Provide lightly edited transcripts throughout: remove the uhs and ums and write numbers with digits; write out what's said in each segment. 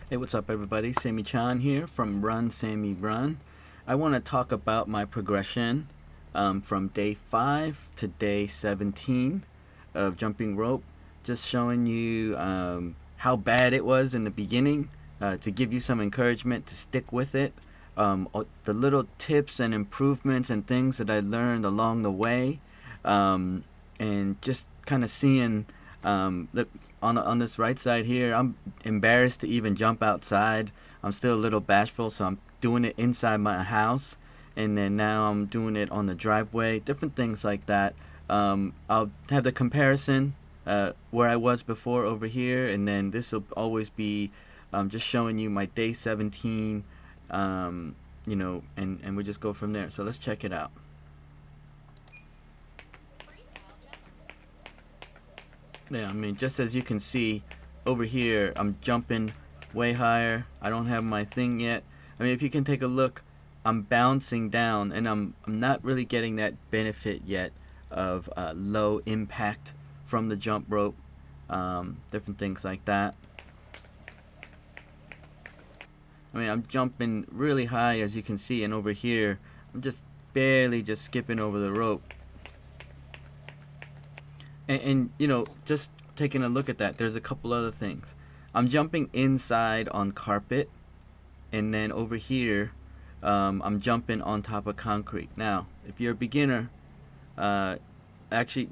Hey, what's up, everybody? Sammy Chan here from Run Sammy Run. I want to talk about my progression from day 5 to day 17 of jumping rope. Just showing you how bad it was in the beginning to give you some encouragement to stick with it. The little tips and improvements and things that I learned along the way, and just kind of seeing look on this right side here. I'm embarrassed to even jump outside. I'm still a little bashful, so I'm doing it inside my house, and then now I'm doing it on the driveway. Different things like that. I'll have the comparison where I was before over here, and then this will always be just showing you my day 17. And we just go from there. So let's check it out. Yeah, I mean, just as you can see over here, I'm jumping way higher. I don't have my thing yet. I mean, if you can take a look, I'm bouncing down, and I'm not really getting that benefit yet of low impact from the jump rope. Different things like that. I mean, I'm jumping really high, as you can see, and over here, I'm just barely just skipping over the rope. And just taking a look at that, there's a couple other things. I'm jumping inside on carpet, and then over here, I'm jumping on top of concrete. Now, if you're a beginner, uh, actually,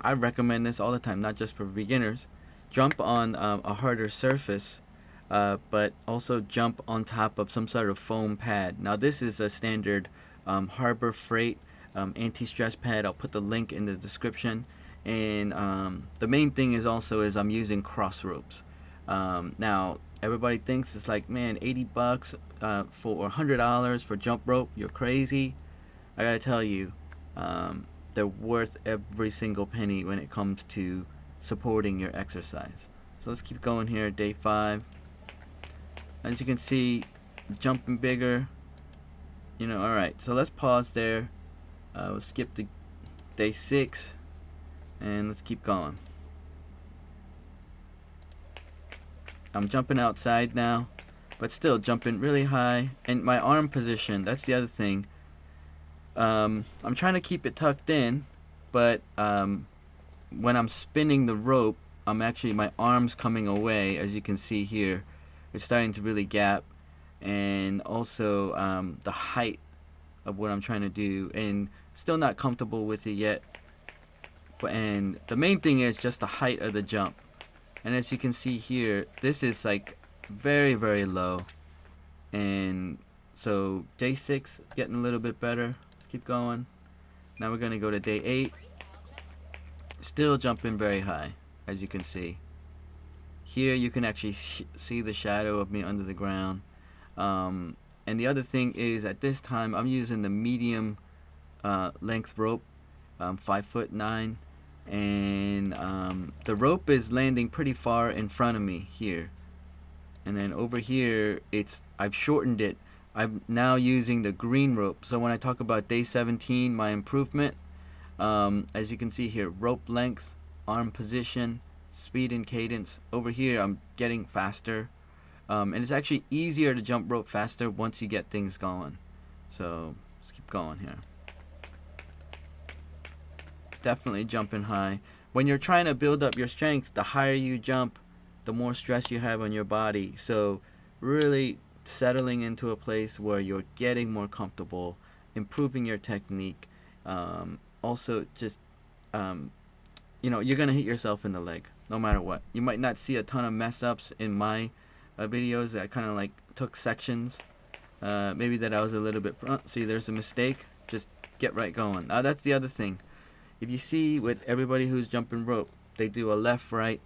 I recommend this all the time, not just for beginners. Jump on a harder surface, but also jump on top of some sort of foam pad. Now, this is a standard Harbor Freight anti-stress pad. I'll put the link in the description. And the main thing is I'm using cross ropes. Now, everybody thinks it's like, man, $80 for or $100 for jump rope. You're crazy. I gotta tell you, they're worth every single penny when it comes to supporting your exercise. So let's keep going here. Day 5. As you can see, jumping bigger. All right. So let's pause there. We'll skip to day 6, and let's keep going. I'm jumping outside now, but still jumping really high. And my arm position, that's the other thing. I'm trying to keep it tucked in, but when I'm spinning the rope, my arm's coming away, as you can see here. It's starting to really gap, and also the height of what I'm trying to do, and still not comfortable with it yet. And the main thing is just the height of the jump. And as you can see here, this is like very, very low. And so day 6, getting a little bit better. Let's keep going. Now we're going to go to day 8. Still jumping very high, as you can see. Here you can actually see the shadow of me under the ground. And the other thing is, at this time, I'm using the medium length rope, 5'9", and the rope is landing pretty far in front of me here. And then over here, I've shortened it. I'm now using the green rope. So when I talk about day 17, my improvement, as you can see here, rope length, arm position, speed and cadence. Over here, I'm getting faster. And it's actually easier to jump rope faster once you get things going. So let's keep going here. Definitely jumping high. When you're trying to build up your strength, the higher you jump, the more stress you have on your body. So really settling into a place where you're getting more comfortable, improving your technique. Also, just you're gonna hit yourself in the leg no matter what. You might not see a ton of mess ups in my videos. I kind of like took sections. Maybe that I was a little bit. See, there's a mistake. Just get right going. Now that's the other thing. If you see with everybody who's jumping rope, they do a left, right,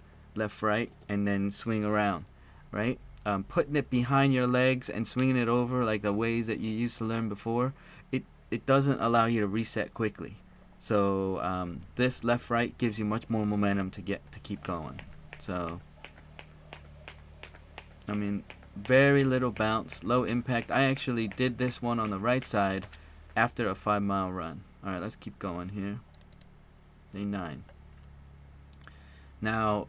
and then swing around, right? Putting it behind your legs and swinging it over like the ways that you used to learn before, it doesn't allow you to reset quickly. So this left, right gives you much more momentum to keep going. So, I mean, very little bounce, low impact. I actually did this one on the right side after a 5-mile run. All right, let's keep going here. Day 9. Now,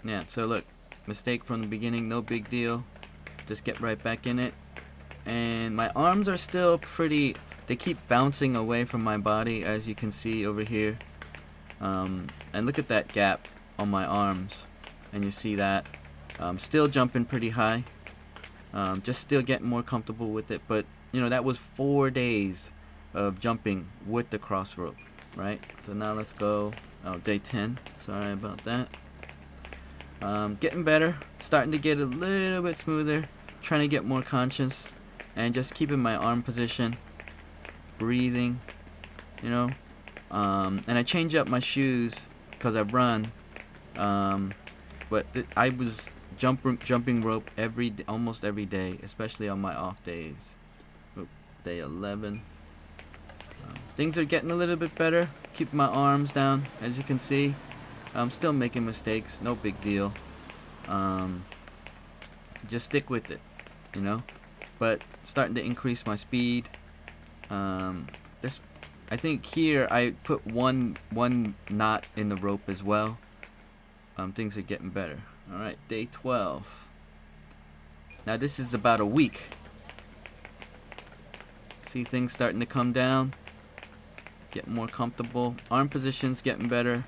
Yeah, so look, mistake from the beginning, no big deal. Just get right back in it. And my arms are still pretty, they keep bouncing away from my body, as you can see over here. And look at that gap on my arms, and you see that. Still jumping pretty high. Just still getting more comfortable with it, but you know, that was 4 days of jumping with the cross rope, right? So now let's go, day 10, sorry about that. Getting better, starting to get a little bit smoother, trying to get more conscious, and just keeping my arm position, breathing, you know. And I change up my shoes because I run, but I was jumping rope almost every day, especially on my off days. Day 11. Things are getting a little bit better. Keep my arms down, as you can see. I'm still making mistakes, no big deal. Just stick with it, you know. But starting to increase my speed. I think here I put one knot in the rope as well. Things are getting better. All right, day 12. Now this is about a week. See things starting to come down, get more comfortable. Arm position's getting better.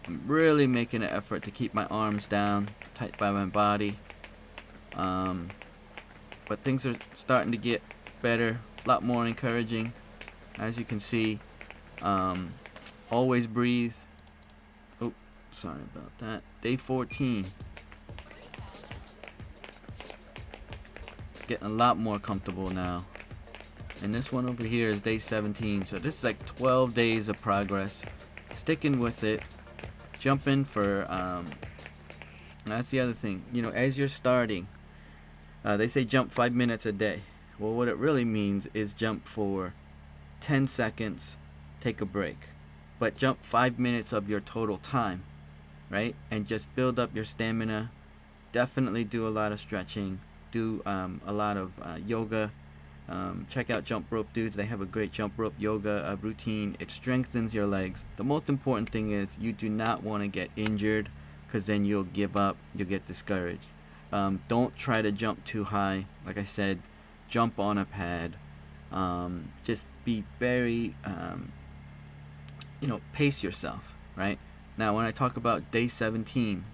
I'm really making an effort to keep my arms down, tight by my body. But things are starting to get better, a lot more encouraging. As you can see, always breathe. Oh, sorry about that. Day 14. Getting a lot more comfortable now. And this one over here is day 17. So this is like 12 days of progress. Sticking with it. Jumping for, that's the other thing. You know, as you're starting, they say jump 5 minutes a day. Well, what it really means is jump for 10 seconds, take a break. But jump 5 minutes of your total time, right? And just build up your stamina. Definitely do a lot of stretching. Do a lot of yoga. Check out Jump Rope Dudes. They have a great jump rope yoga routine. It strengthens your legs. The most important thing is you do not want to get injured, because then you'll give up, you'll get discouraged. Don't try to jump too high. Like I said, jump on a pad. Just be very, pace yourself, right? Now, when I talk about day 17,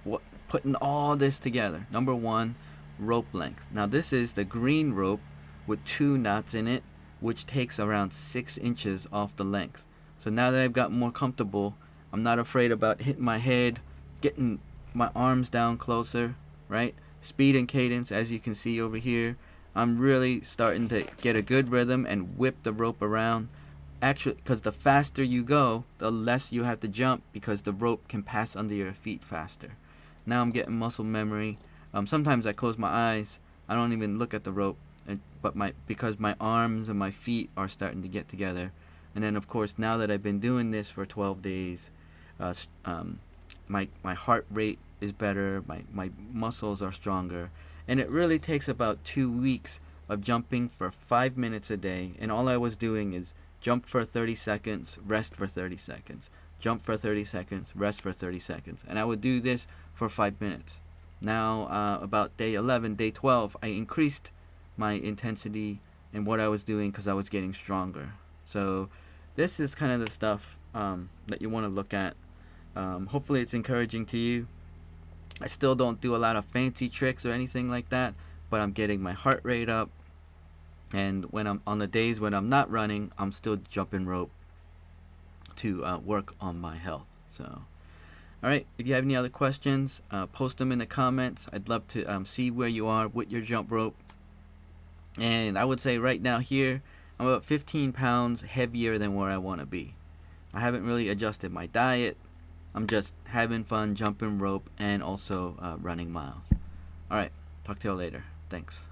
putting all this together. Number 1, rope length. Now, this is the green rope with 2 knots in it, which takes around 6 inches off the length. So now that I've gotten more comfortable, I'm not afraid about hitting my head, getting my arms down closer, right? Speed and cadence, as you can see over here. I'm really starting to get a good rhythm and whip the rope around. Actually, because the faster you go, the less you have to jump, because the rope can pass under your feet faster. Now I'm getting muscle memory. Sometimes I close my eyes. I don't even look at the rope. Because my arms and my feet are starting to get together. And then of course, now that I've been doing this for 12 days, my heart rate is better, my muscles are stronger, and it really takes about 2 weeks of jumping for 5 minutes a day. And all I was doing is jump for 30 seconds, rest for 30 seconds, jump for 30 seconds, rest for 30 seconds, and I would do this for 5 minutes. Now about day 11, day 12, I increased my intensity and what I was doing, because I was getting stronger. So this is kind of the stuff that you want to look at. Hopefully it's encouraging to you. I still don't do a lot of fancy tricks or anything like that, but I'm getting my heart rate up, and when I'm on the days when I'm not running, I'm still jumping rope to work on my health. So alright, if you have any other questions, post them in the comments. I'd love to see where you are with your jump rope. And I would say right now here, I'm about 15 pounds heavier than where I want to be. I haven't really adjusted my diet. I'm just having fun jumping rope and also running miles. Alright, talk to y'all later. Thanks.